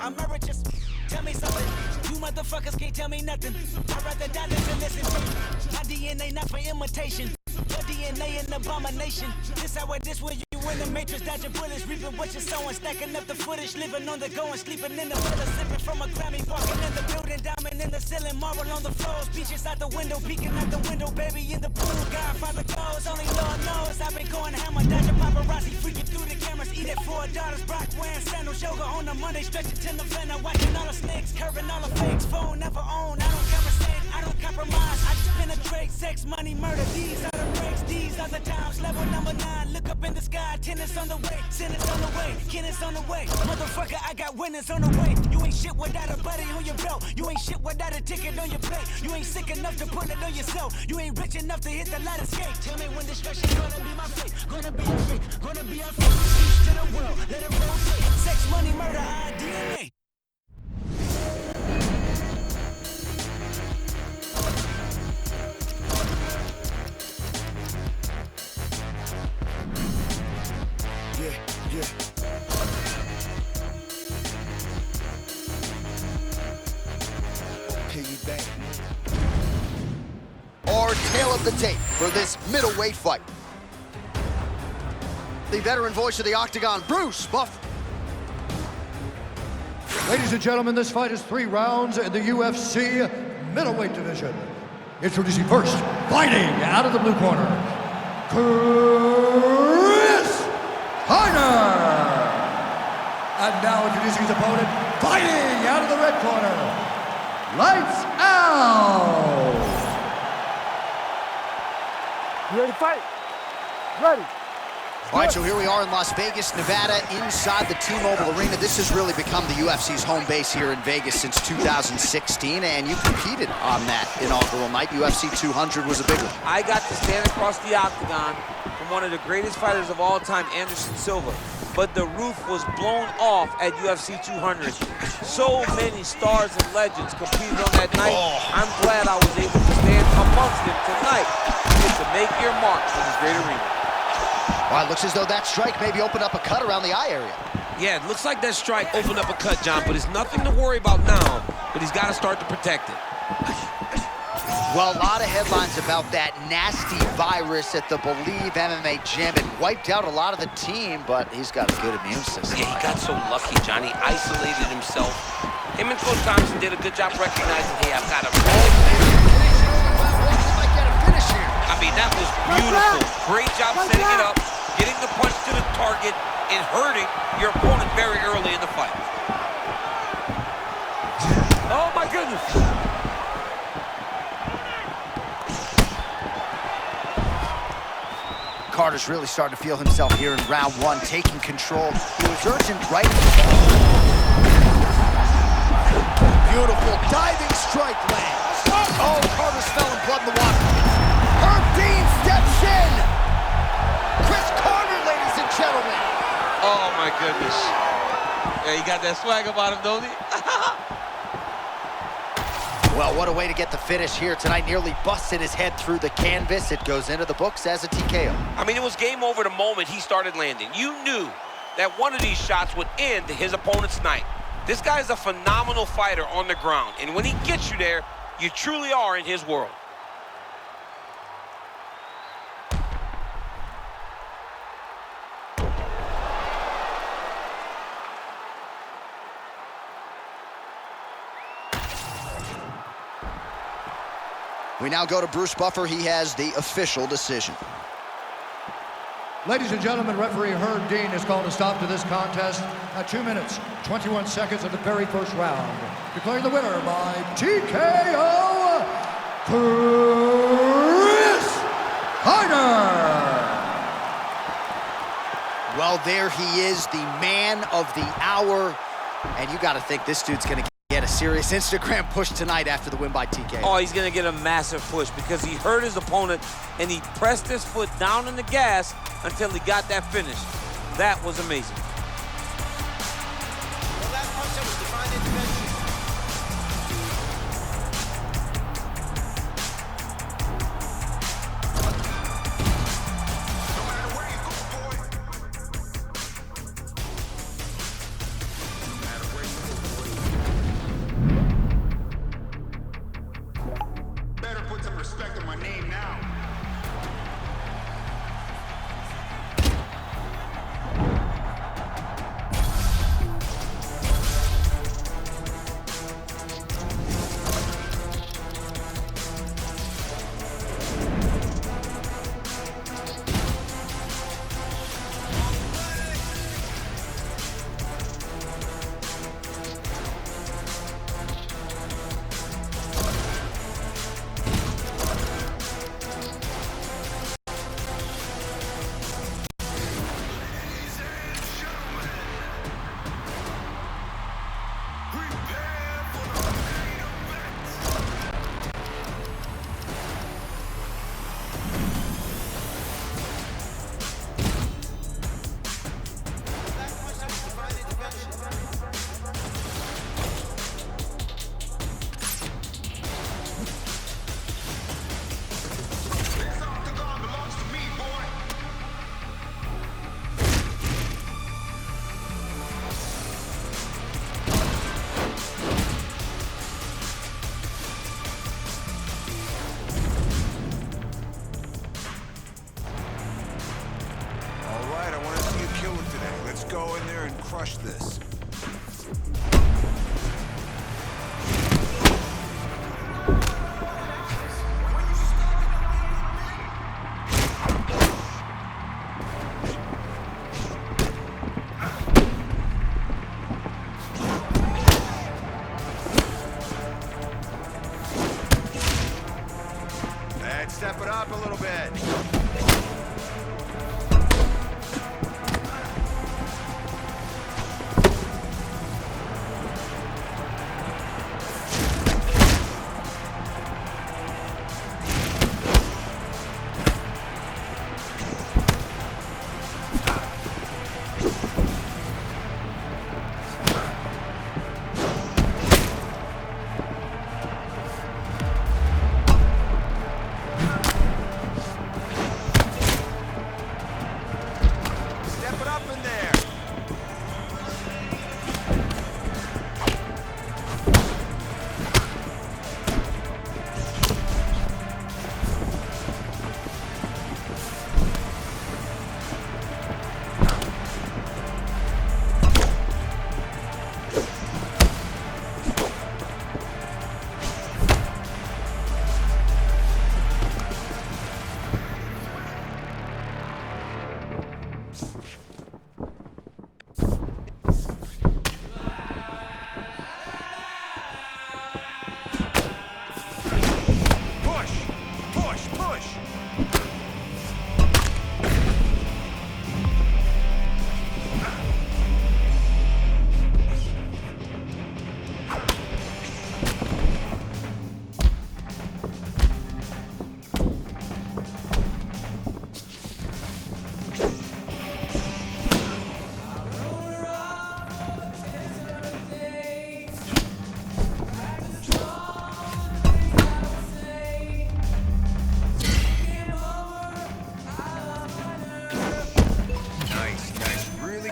I'm emeritus. Tell me something. You motherfuckers can't tell me nothing. I'd rather die than to listen. My DNA not for imitation. Your DNA an abomination. This how it is where you in the matrix, dodging bullets, reaping what you're sowing, stacking up the footage, living on the go and sleeping in the villa, sipping from a Grammy, walking in the building, diamond in the ceiling, marble on the floors, beaches out the window, peeking out the window, baby in the pool, Godfather clothes, only Lord knows I've been going hammer, dodging paparazzi, freaking through the cameras, eating $4, Brock wearing sandals, yoga on a Monday, stretching till November, watching all the snakes, curving all the fakes, phone never own, I don't conversate, I don't compromise, I just penetrate, sex, money, murder, these are the breaks, these are the times, level number 9, look up in the sky. Tennis on the way, sentence on the way, Kenneth on the way. Motherfucker, I got winners on the way. You ain't shit without a buddy on your belt. You ain't shit without a ticket on your plate. You ain't sick enough to put it on yourself. You ain't rich enough to hit the ladder skate. Tell me when destruction's gonna be my fate. Gonna be a fate, gonna be a fate. Speech to the world, let it rotate. Sex, money, murder, our DNA. Our tail of the tape for this middleweight fight. The veteran voice of the Octagon, Bruce Buffer. Ladies and gentlemen, this fight is 3 rounds in the UFC middleweight division. Introducing first, fighting out of the blue corner, Chris Heiner. And now introducing his opponent, fighting out of the red corner, Lights Out. You ready to fight? Ready. All right, so here we are in Las Vegas, Nevada, inside the T-Mobile Arena. This has really become the UFC's home base here in Vegas since 2016, and you competed on that inaugural night. UFC 200 was a big one. I got to stand across the octagon from one of the greatest fighters of all time, Anderson Silva. But the roof was blown off at UFC 200. So many stars and legends competed on that night. I'm glad I was able to stand amongst them tonight to make your mark for this great arena. All right, looks as though that strike maybe opened up a cut around the eye area. Yeah, it looks like that strike opened up a cut, John, but it's nothing to worry about now, but he's got to start to protect it. Well, a lot of headlines about that nasty virus at the Believe MMA gym. It wiped out a lot of the team, but he's got a good immune system. Yeah, he got so lucky, John. He isolated himself. Him and Coach Thompson did a good job recognizing, hey, I've got a I mean, that was beautiful. Great job setting it up, getting the punch to the target, and hurting your opponent very early in the fight. Oh, my goodness. Carter's really starting to feel himself here in round 1, taking control. He was urgent right. Beautiful diving strike lands. Oh, Carter's smelling blood in the water. Herb Dean steps in. Chris Carter, ladies and gentlemen. Oh, my goodness. Yeah, he got that swag about him, don't he? Well, what a way to get the finish here tonight. Nearly busted his head through the canvas. It goes into the books as a TKO. I mean, it was game over the moment he started landing. You knew that one of these shots would end his opponent's night. This guy is a phenomenal fighter on the ground, and when he gets you there, you truly are in his world. We now go to Bruce Buffer. He has the official decision. Ladies and gentlemen, referee Herb Dean has called a stop to this contest at 2 minutes, 21 seconds of the very first round. Declaring the winner by TKO, Chris Heiner. Well, there he is, the man of the hour. And you got to think this dude's going to get a serious Instagram push tonight after the win by TKO. Oh, he's going to get a massive push because he hurt his opponent and he pressed his foot down on the gas until he got that finish. That was amazing. Well, that punch that was divine intervention. No matter where you go, boy. No matter where you go, boy. Let's go in there and crush this. And step it up a little bit.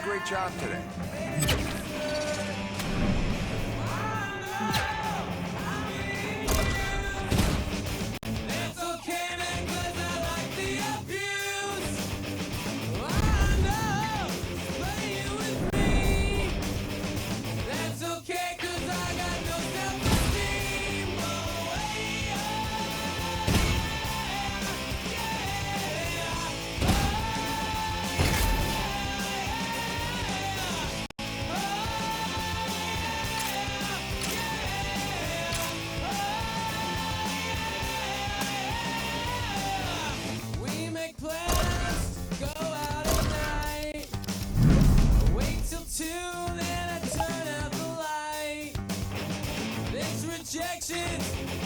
Great job today.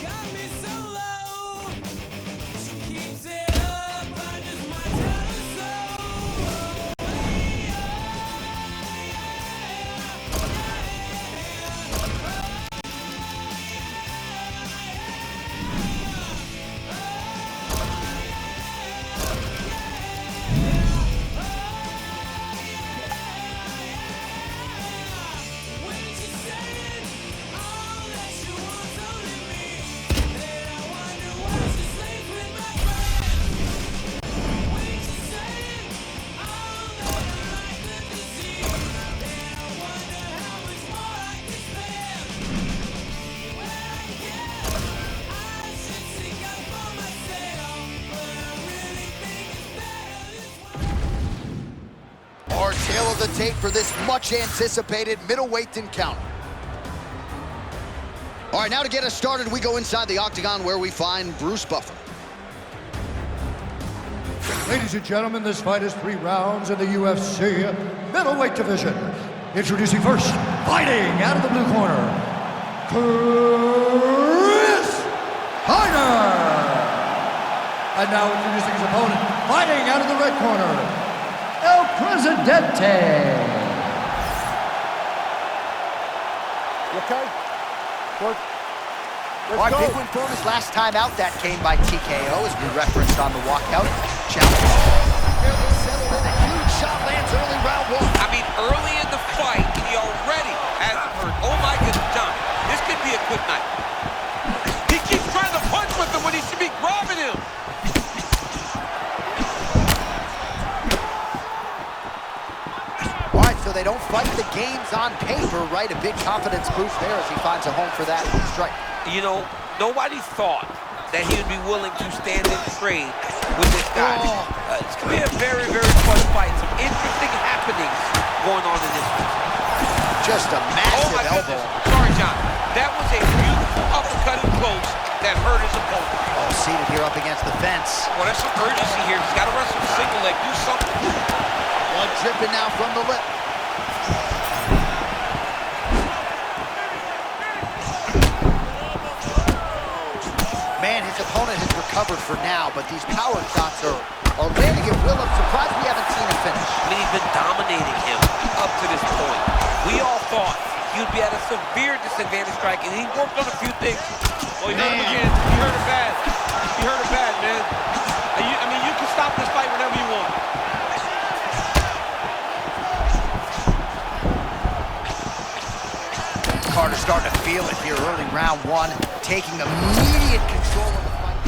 Got me so low. She keeps it up. I just might tell her so. When she said all that she wants only me, then I wonder why she sleeps with my friends. When she said all that I like to see, then I wonder how much more I can spend. When I guess I should seek out for myself, but I really think it's better this way. Our tail of the tape for this much-anticipated middleweight encounter. All right, now to get us started, we go inside the octagon where we find Bruce Buffer. Ladies and gentlemen, this fight is 3 rounds in the UFC middleweight division. Introducing first, Fighting out of the blue corner, Chris Heiner. And now introducing his opponent, fighting out of the red corner, El Presidente. You okay? Good. All right, big win for him his last time out. That came by TKO, as we referenced on the walkout. Challenge. Fairly settled in. A huge shot lands early round one. I mean, early in the fight, he already has it hurt. Oh my goodness, John. This could be a quick night. He keeps trying to punch with him when he should be grabbing him. All right, so they don't fight the games on paper, right? A big confidence boost there as he finds a home for that strike. You know, nobody thought that he would be willing to stand and trade with this guy. It's going to be a very, very fun fight. Some interesting happenings going on in this one. Just a massive elbow. Sorry, John. That was a beautiful uppercut in close that hurt his opponent. Oh, seated here up against the fence. Well, there's some urgency here. He's got to wrestle the single leg. Do something. Blood dripping now from the lip. Man, his opponent has recovered for now, but these power shots are landing at will. I'm surprised we haven't seen him finish. I mean, he's been dominating him up to this point. We all thought he would be at a severe disadvantage striking, and he worked on a few things. Oh, he hurt him again. He hurt it bad. He hurt it bad, man. I mean, you can stop this fight whenever you want. Carter's starting to feel it here early round one, taking immediate control of the fight.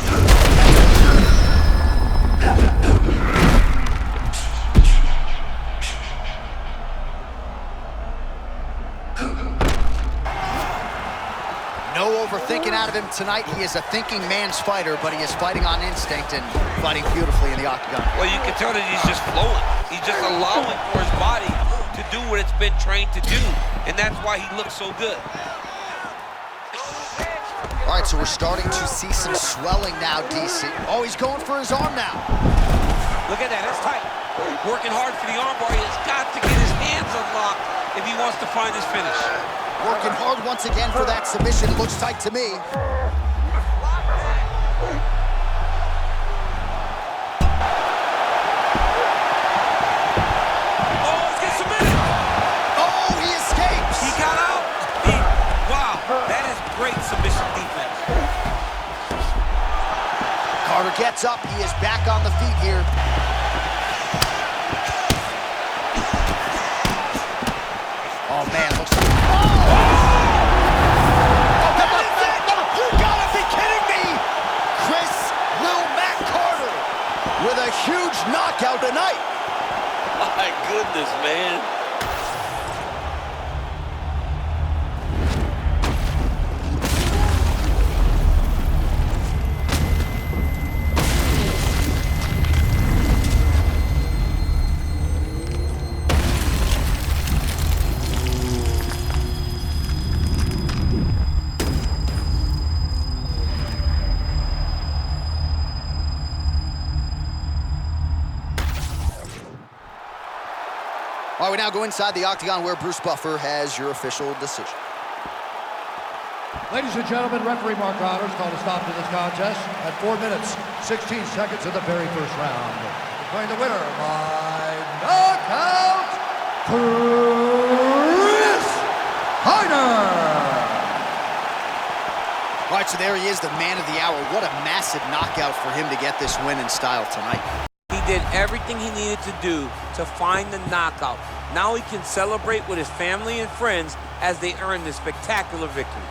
No overthinking out of him tonight. He is a thinking man's fighter, but he is fighting on instinct and fighting beautifully in the octagon. Well, you can tell that he's just flowing. He's just allowing for his body to do what it's been trained to do, and that's why he looks so good. All right, so we're starting to see some swelling now, DC. Oh, he's going for his arm now. Look at that, that's tight. Working hard for the armbar. He has got to get his hands unlocked if he wants to find his finish. Working hard once again for that submission. It looks tight to me. Carter gets up. He is back on the feet here. Oh, man, looks like... You gotta be kidding me! Chris Lil Mac Carter with a huge knockout tonight. My goodness, man. All right, we now go inside the octagon where Bruce Buffer has your official decision. Ladies and gentlemen, referee Mark Roberts called a stop to this contest at 4 minutes, 16 seconds of the very first round. Declaring the winner by knockout, Chris Heiner. All right, so there he is, the man of the hour. What a massive knockout for him to get this win in style tonight. He did everything he needed to do to find the knockout. Now he can celebrate with his family and friends as they earn this spectacular victory.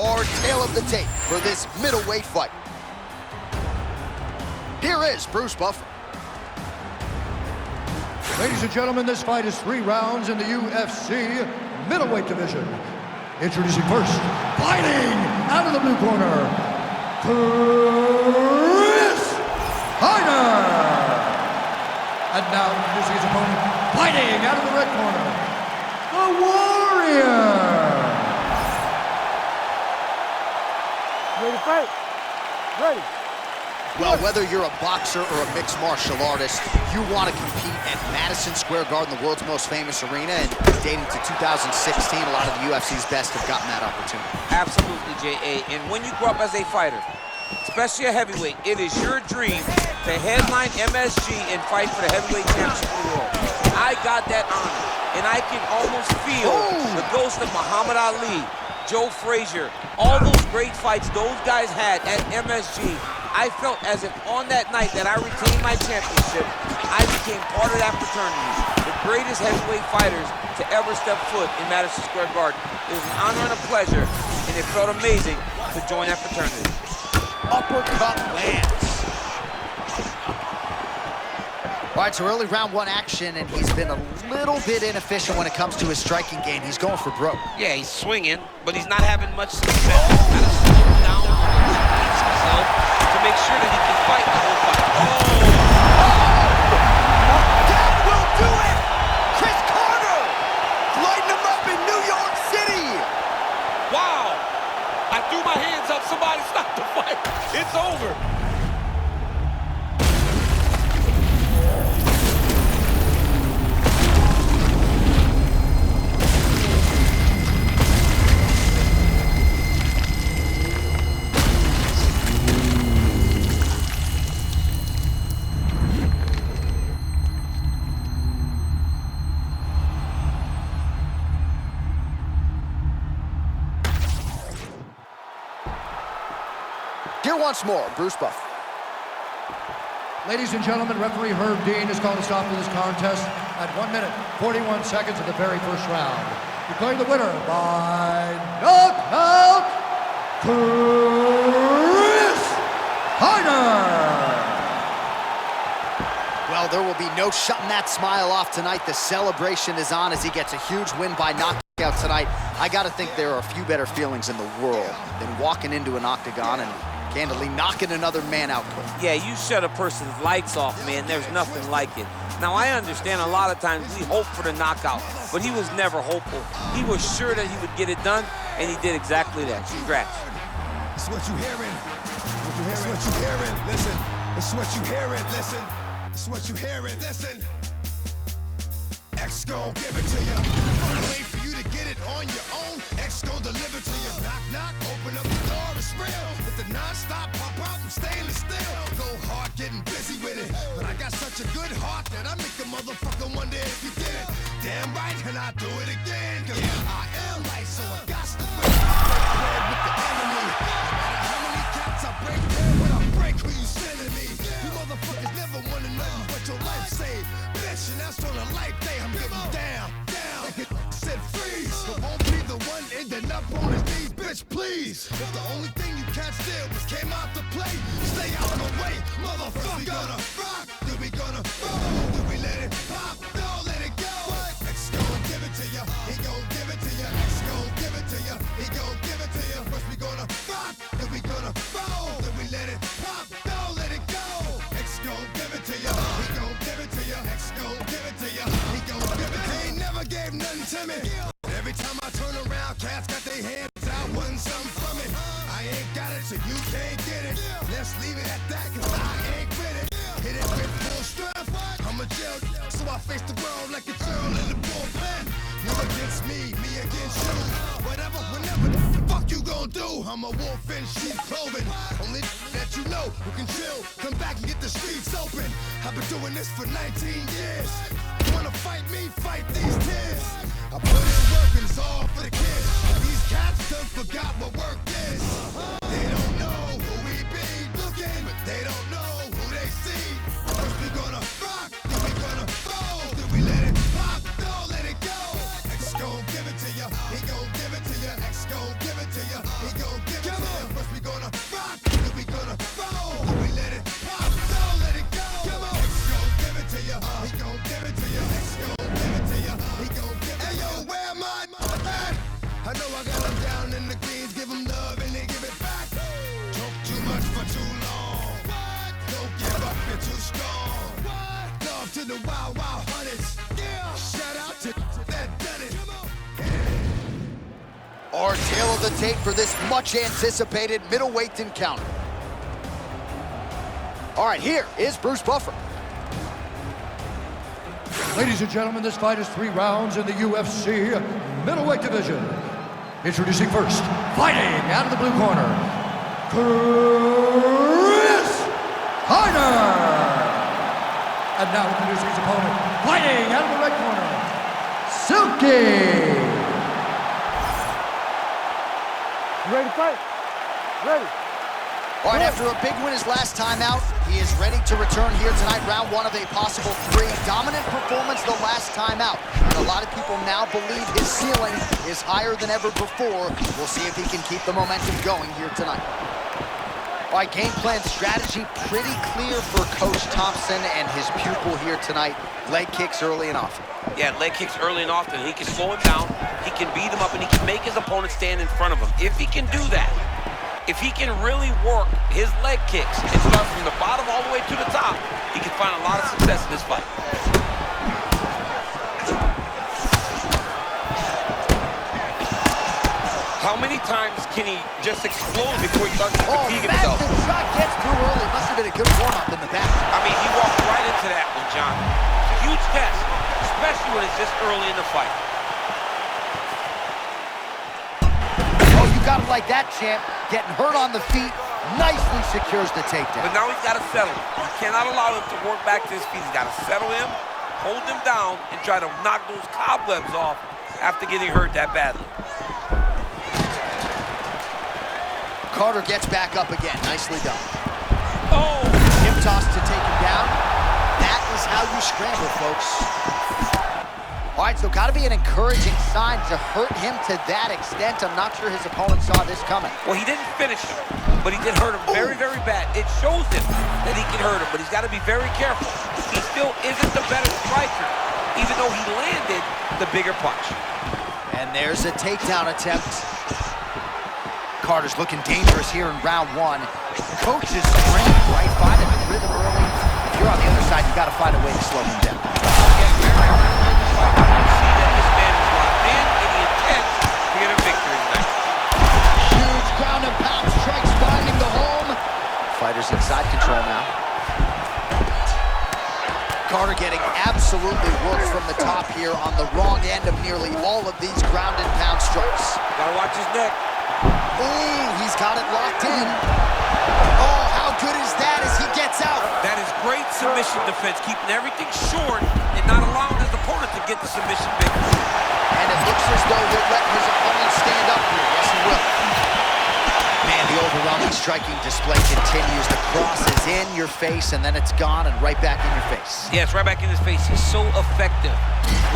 our tale of the tape for this middleweight fight. Here is Bruce Buffer. Ladies and gentlemen, this fight is 3 rounds in the UFC middleweight division. Introducing first, fighting out of the blue corner, Chris Heiner. And now introducing his opponent, fighting out of the red corner, the Warrior. Ready to fight? Ready. Well, whether you're a boxer or a mixed martial artist, you want to compete at Madison Square Garden, the world's most famous arena, and dating to 2016, a lot of the UFC's best have gotten that opportunity. Absolutely, J.A. And when you grow up as a fighter, especially a heavyweight, it is your dream to headline MSG and fight for the heavyweight championship of the world. I got that honor, and I can almost feel the ghost of Muhammad Ali, Joe Frazier, all those great fights those guys had at MSG. I felt as if on that night that I retained my championship, I became part of that fraternity. The greatest heavyweight fighters to ever step foot in Madison Square Garden. It was an honor and a pleasure, and it felt amazing to join that fraternity. Uppercut lands. All right, so early round 1 action, and he's been a little bit inefficient when it comes to his striking game. He's going for broke. Yeah, he's swinging, but he's not having much success. Gotta slow him down a little bit, pace himself to make sure that he can fight the whole fight. That will do it! Chris Carter lighting him up in New York City. Wow! I threw my hands up, somebody stopped the fight. It's over. Here once more, Bruce Buffer. Ladies and gentlemen, referee Herb Dean has called a stop to this contest at 1 minute, 41 seconds of the very first round. Declaring the winner by knockout, Chris Heiner. Well, there will be no shutting that smile off tonight. The celebration is on as he gets a huge win by knockout tonight. I got to think there are a few better feelings in the world than walking into an octagon and candidly knocking another man out quick. Yeah, you shut a person's lights off, man. There's nothing like it. Now, I understand a lot of times we hope for the knockout, but he was never hopeful. He was sure that he would get it done, and he did exactly that. Congrats. It's what you hearing. It's what you hearing. Listen. It's what you hearing. Listen. It's what you hearing. Listen. X gon' give it to you. Don't wait for you to get it on your own. X gon' deliver to you. Knock, knock. Open up the door. It's real. With the non-stop pop out and stainless steel. Go hard, getting busy with it. But I got such a good heart that I make a motherfucker wonder if you did it. Damn right, and I do it again. Cause I am right, so I got to break bread with the enemy. No matter how many cats I break bread when I break who you sending me. You motherfuckers never wanna know what your life saved. Bitch, and that's on a life day. I'm getting down. Like it said freeze. So won't be the one ending up on his knees, bitch, please. If the only thing you can't steal was came out to play, stay out of the way, motherfucker. We gonna rock, then we gonna roll, then we let it pop, don't let it go. X gon' give it to ya, he gon' give it to ya. X gon' give it to ya, he gon' give it to ya. First we gonna rock, then we gonna roll, then we let it pop, don't let it go. X gon' give it to ya, he gon' give it to ya. X gon' give it to ya, he gon' give it to ya. He ain't never gave nothing to me. Every time I turn around, cats got their hands out, wanting something from it. I ain't got it, so you can't get it. Let's leave it at that, cause I ain't with it. Hit it with full strength. I'm a jail, so I face the world like a girl in the bullpen. You against me, me against you. Whatever, whenever, the fuck you gon' do? I'm a wolf in sheep clothing. Only that you know who can chill. Come back and get the streets open. I've been doing this for 19 years. Wanna fight me? Fight these tears. I put in work and it's all for the kids. These cats done forgot what work is. They don't know who we be looking, but they don't know who they see. First we gonna rock, then we gonna roll, then we let it pop, don't let it go. X gon' give it to ya, he gon' give it to ya. X gon' give it to ya, he gon' I know I got them down in the greens, give them love and they give it back. Talk too much for too long. Don't give up, you're too strong. Love to the wild, wild hunters. Yeah. Shout out to that done it. Our tail of the tape for this much anticipated middleweight encounter. All right, here is Bruce Buffer. Ladies and gentlemen, this fight is 3 rounds in the UFC middleweight division. Introducing first, fighting out of the blue corner, Chris Hyder. And now introducing his opponent, fighting out of the red corner, Silky. You ready to fight? Ready. All right, after a big win his last time out, he is ready to return here tonight, round 1 of a possible 3. Dominant performance the last time out. And a lot of people now believe his ceiling is higher than ever before. We'll see if he can keep the momentum going here tonight. All right, game plan strategy pretty clear for Coach Thompson and his pupil here tonight. Leg kicks early and often. Yeah, leg kicks early and often. He can slow him down, he can beat him up, and he can make his opponent stand in front of him. If he can do that, if he can really work his leg kicks and start from the bottom all the way to the top, he can find a lot of success in this fight. How many times can he just explode before he starts to fatigue himself? Massive shot gets through early. Must have been a good warm-up in the back. I mean, he walked right into that one, John. It's a huge test, especially when it's this early in the fight. Oh, you got it like that, champ. Getting hurt on the feet, nicely secures the takedown. But now he's got to settle him. He cannot allow him to work back to his feet. He's got to settle him, hold him down, and try to knock those cobwebs off after getting hurt that badly. Carter gets back up again. Nicely done. Oh! Hip toss to take him down. That is how you scramble, folks. All right, so got to be an encouraging sign to hurt him to that extent. I'm not sure his opponent saw this coming. Well, he didn't finish him, but he did hurt him very, very bad. It shows him that he can hurt him, but he's got to be very careful. He still isn't the better striker, even though he landed the bigger punch. And there's a takedown attempt. Carter's looking dangerous here in round 1. Coach is trained, right? Finding the rhythm early. If you're on the other side, you got to find a way to slow him down. Huge ground and pound strikes finding the home. Fighters in side control now. Carter getting absolutely worked from the top here on the wrong end of nearly all of these ground and pound strikes. Gotta watch his neck. Ooh, he's got it locked in. Oh, how good is that as he gets out? That is great submission defense, keeping everything short and not allowing his opponent to get the submission big. And it looks as though he'll let his opponent stand up here. Yes, he will. Man, the overwhelming striking display continues. The cross is in your face, and then it's gone and right back in your face. Yeah, it's right back in his face. He's so effective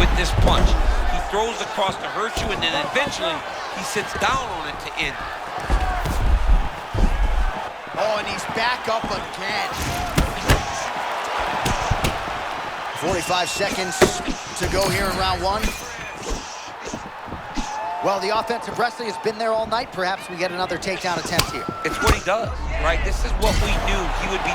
with this punch. He throws the cross to hurt you, and then eventually he sits down on it to end. Oh, and he's back up again. 45 seconds to go here in round 1. Well, the offensive wrestling has been there all night. Perhaps we get another takedown attempt here. It's what he does, right? This is what we knew he would be.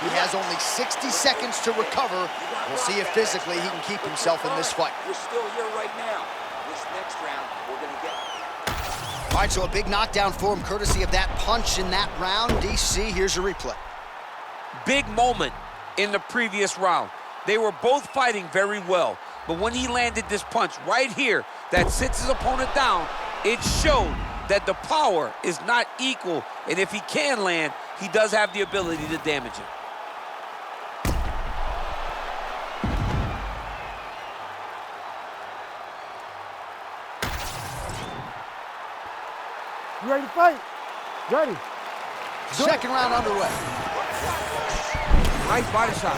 He has only 60 seconds to recover. We'll see if physically he can keep himself in this fight. We're still here right now. This next round, we're going to get. All right, so a big knockdown for him, courtesy of that punch in that round. DC, here's your replay. Big moment in the previous round. They were both fighting very well, but when he landed this punch right here that sits his opponent down, it showed that the power is not equal, and if he can land, he does have the ability to damage it. You ready to fight? Ready. Second round underway. Nice body shot.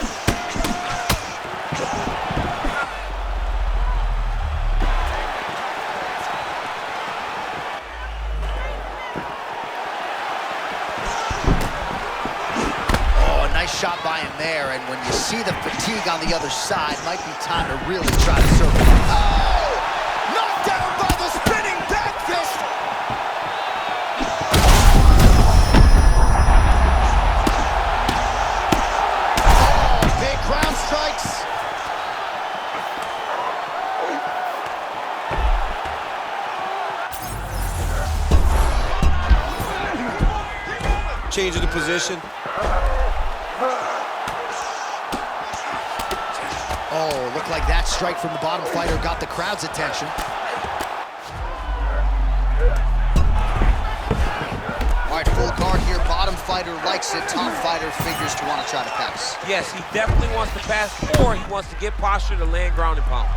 Oh, a nice shot by him there, and when you see the fatigue on the other side, might be time to really try to serve him. Oh! Knocked down by the spinning back fist! Oh, big ground strikes. Change of the position. Oh, looked like that strike from the bottom fighter got the crowd's attention. All right, full card here. Bottom fighter likes it. Top fighter figures to want to try to pass. Yes, he definitely wants to pass, or he wants to get posture to land ground and pound.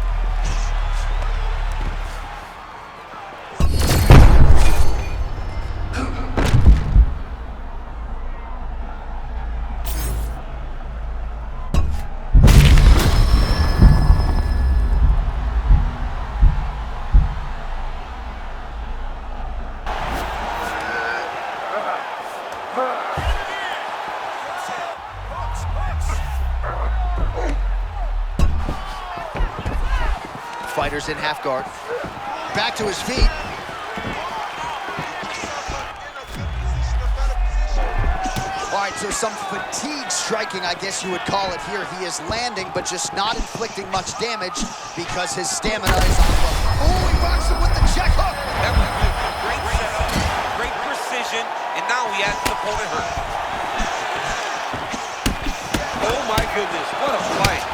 Fighters in half guard. Back to his feet. All right, so some fatigue striking, I guess you would call it here. He is landing, but just not inflicting much damage because his stamina is on low. Oh, he rocks him with the check hook. That was good. Great setup, great precision, and now he has his opponent hurt. Oh my goodness, what a fight.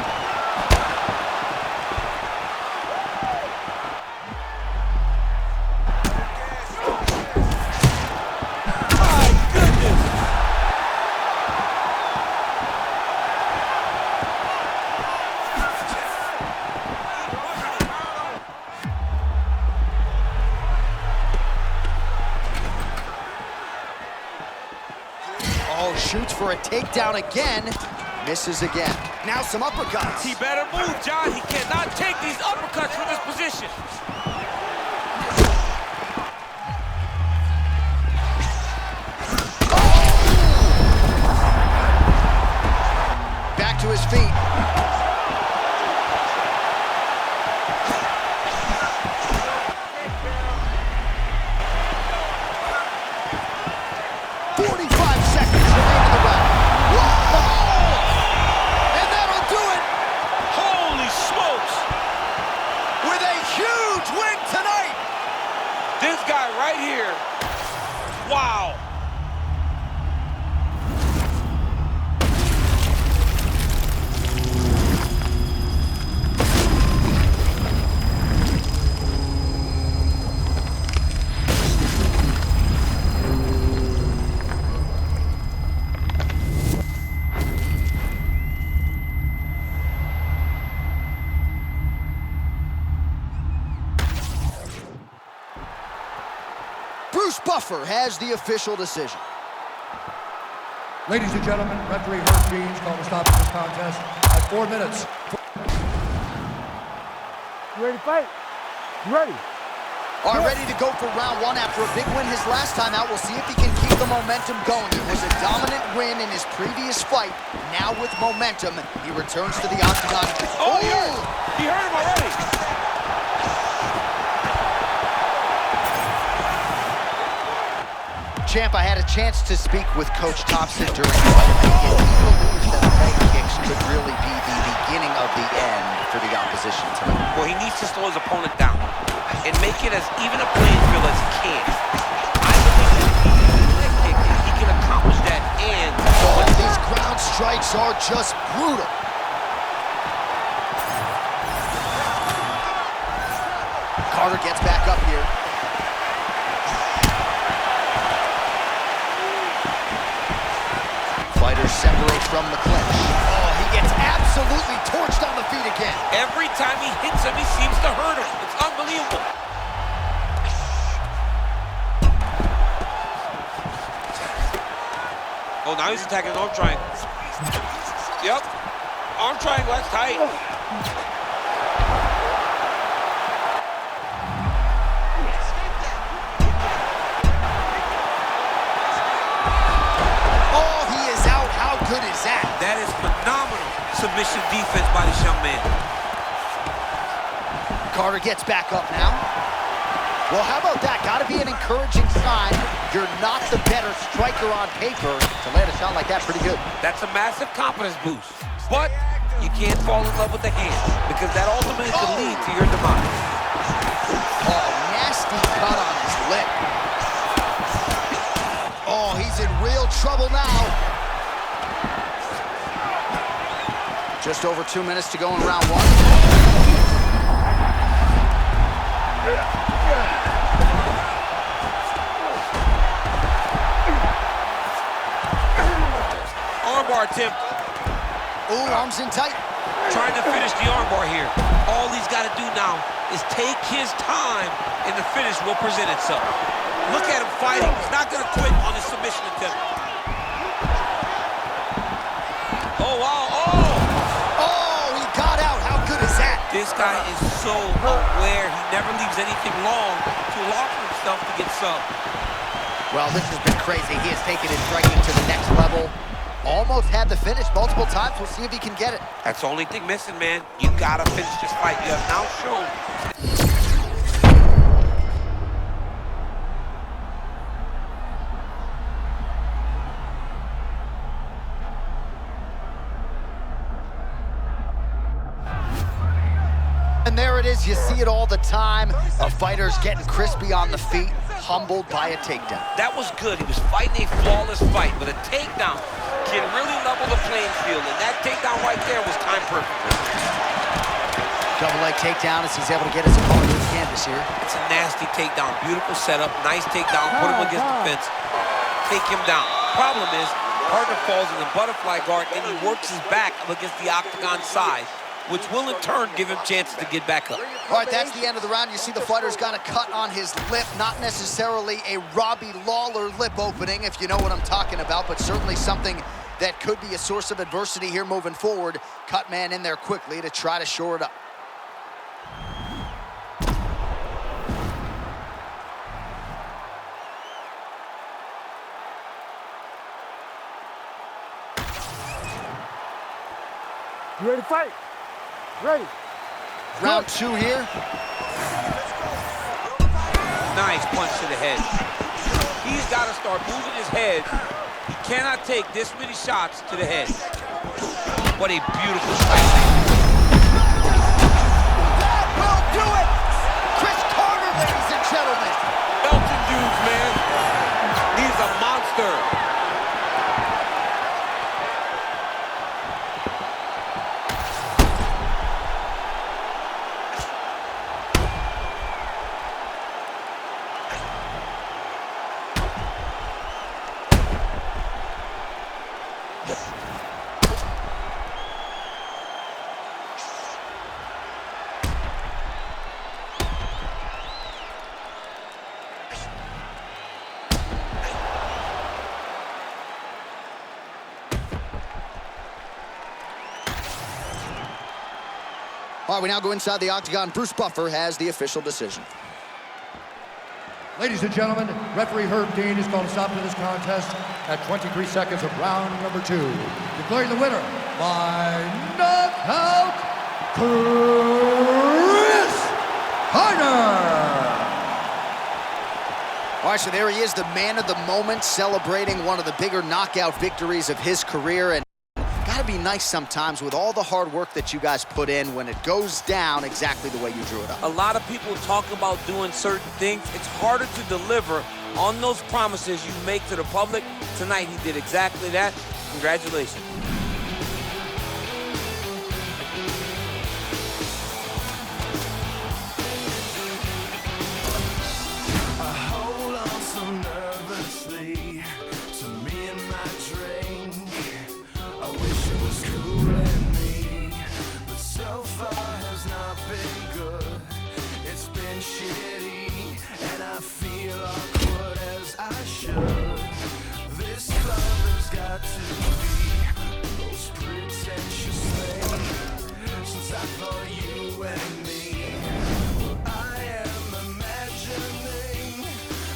Oh, shoots for a takedown again. Misses again. Now some uppercuts. He better move, John. He cannot take these uppercuts from this position. Back to his feet. This guy right here, wow. Buffer has the official decision. Ladies and gentlemen, referee Herb Dean's called to stop this contest at 4 minutes. You ready to fight? You ready? Are ready to go for round one after a big win his last time out. We'll see if he can keep the momentum going. It was a dominant win in his previous fight. Now with momentum, he returns to the octagon. Oh, he hurt him already. Champ, I had a chance to speak with Coach Thompson during the fight. He believes that the leg kicks could really be the beginning of the end for the opposition tonight. Well, he needs to slow his opponent down and make it as even a playing field as he can. I believe that if he uses a leg kick, he can accomplish that, and these ground strikes are just brutal. Carter gets back up here. Fighters separate from the clinch. Oh, he gets absolutely torched on the feet again. Every time he hits him, he seems to hurt him. It's unbelievable. Oh, now he's attacking an arm triangle. Yep. Arm triangle, that's tight. Oh, he is out. How good is that? That is phenomenal submission defense by this young man. Carter gets back up now. Well, how about that? Gotta be an encouraging sign. You're not the better striker on paper. To land a shot like that, pretty good. That's a massive confidence boost. But you can't fall in love with the hand, because that ultimately could lead to your demise. Oh, nasty cut on his lip. Oh, he's in real trouble now. Just over 2 minutes to go in round one. Armbar attempt. Ooh, arms in tight. Trying to finish the armbar here. All he's got to do now is take his time, and the finish will present itself. Look at him fighting. He's not going to quit on his submission attempt. Oh, wow. Oh, he got out. How good is that? This guy is so aware. He never leaves anything long to allow for himself to get subbed. Well, this has been crazy. He has taken his striking to the next level. Almost had the finish multiple times. We'll see if he can get it. That's the only thing missing, man. You gotta finish this fight. You have now shown. And there it is. You see it all the time. A fighter's getting crispy on the feet, humbled by a takedown. That was good. He was fighting a flawless fight, but a takedown can really level the playing field, and that takedown right there was time perfect. Double leg takedown as he's able to get his opponent to the canvas here. It's a nasty takedown. Beautiful setup. Nice takedown. Put him against the fence. Take him down. Problem is, partner falls in the butterfly guard, and he works his back up against the octagon side, which will in turn give him chances to get back up. All right, that's the end of the round. You see the fighter's got a cut on his lip, not necessarily a Robbie Lawler lip opening, if you know what I'm talking about, but certainly something that could be a source of adversity here moving forward. Cut man in there quickly to try to shore it up. You ready to fight? Ready. Round two here. Nice punch to the head. He's got to start moving his head. He cannot take this many shots to the head. What a beautiful strike. That will do it! Chris Carter, ladies and gentlemen. Belton dudes, man. He's a monster. All right, we now go inside the octagon. Bruce Buffer has the official decision. Ladies and gentlemen, referee Herb Dean is going to stop to this contest at 23 seconds of round number 2. Declaring the winner by knockout, Chris Carter. All right, so there he is, the man of the moment, celebrating one of the bigger knockout victories of his career. And gotta be nice sometimes with all the hard work that you guys put in when it goes down exactly the way you drew it up. A lot of people talk about doing certain things. It's harder to deliver on those promises you make to the public. Tonight, he did exactly that. Congratulations. This club has got got to be most pretentious thing since I thought you and me. Well, I am imagining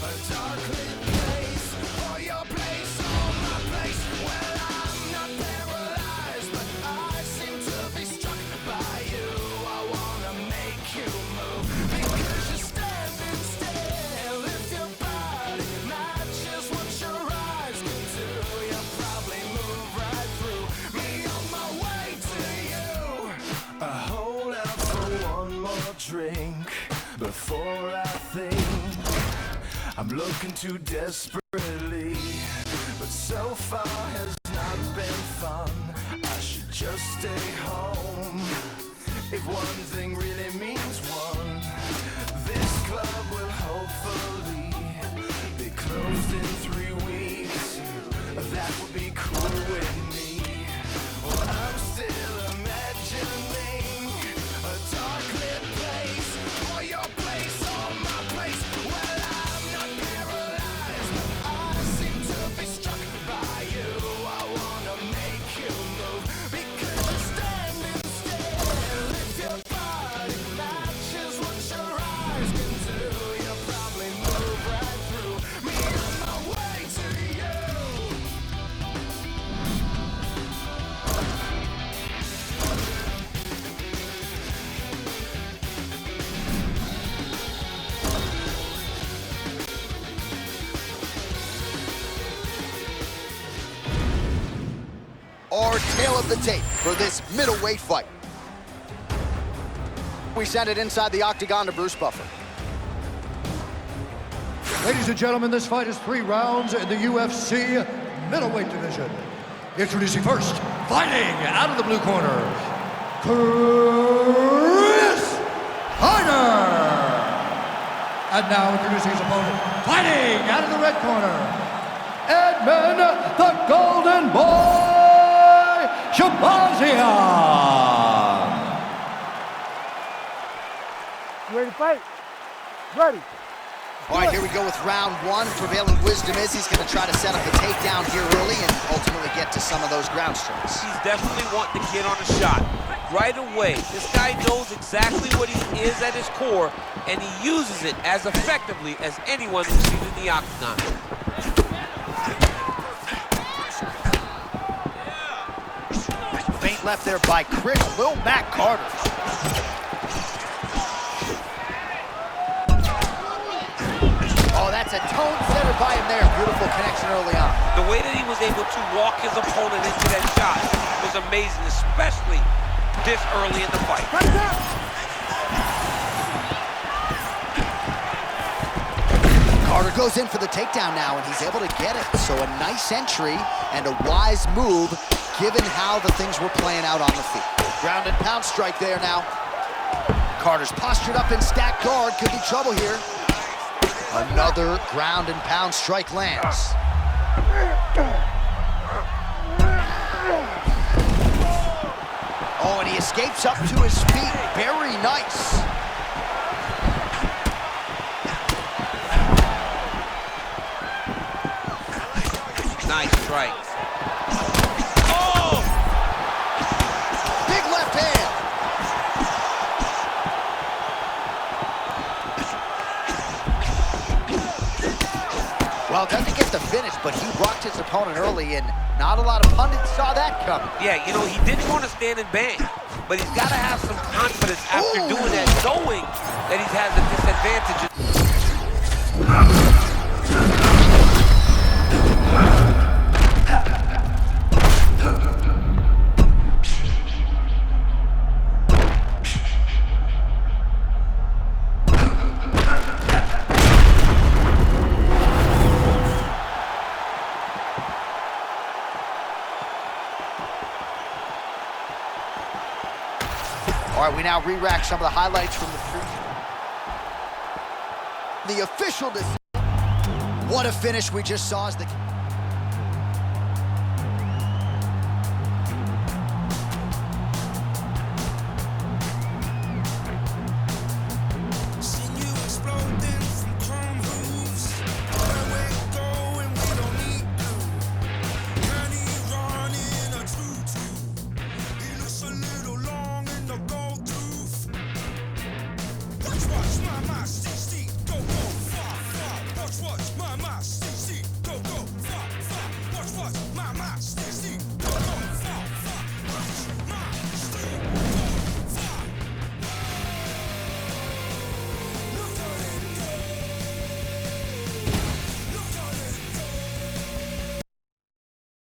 a dark lit place, or your place, or my place. Well, I'm not paralyzed, but I seem to be struck by you. I wanna make you move because you're standing still. If your body matches what your eyes can do, you'll probably move right through me on my way to you. I hold out for one more drink before I think I'm looking too desperately, but so far has not been fun. I should just stay home. If one thing really means one, this club will hopefully be closed in 3 weeks. That would be cool with me. Well, I'm still imagining a dark lit place, or your place, or my place. Well, I'm not paralyzed, but I seem to be struck by you. I wanna make you move because you're standing still. If your body matches what your eyes can do, you'll probably move right through me on my way to you. Our tail of the tape for this middleweight fight. We send it inside the octagon to Bruce Buffer. Ladies and gentlemen, this fight is 3 rounds in the UFC middleweight division. Introducing first, fighting out of the blue corner, Chris Hyder. And now introducing his opponent, fighting out of the red corner, Edmund the Golden Boy Shabazian. You ready to fight? Ready. All right, here we go with round 1. Prevailing wisdom is he's going to try to set up the takedown here early and ultimately get to some of those ground strikes. He's definitely wanting to get on a shot right away. This guy knows exactly what he is at his core, and he uses it as effectively as anyone who's seen in the octagon. Feint left there by Chris Lil Mac Carter. Oh, that's a tone setter by him there. Beautiful connection early on. The way that he was able to walk his opponent into that shot was amazing, especially this early in the fight. Carter goes in for the takedown now, and he's able to get it. So a nice entry and a wise move, given how the things were playing out on the feet. Ground and pound strike there now. Carter's postured up in stacked guard. Could be trouble here. Another ground and pound strike lands. Oh, and he escapes up to his feet. Very nice. Nice strike. Oh! Big left hand. Well, doesn't get the finish, but he rocked his opponent early, and not a lot of pundits saw that coming. Yeah, you know, he didn't want to stand and bang, but he's got to have some confidence after doing that, knowing that he has a disadvantage. All right, we now re-rack some of the highlights from the official decision. What a finish we just saw as the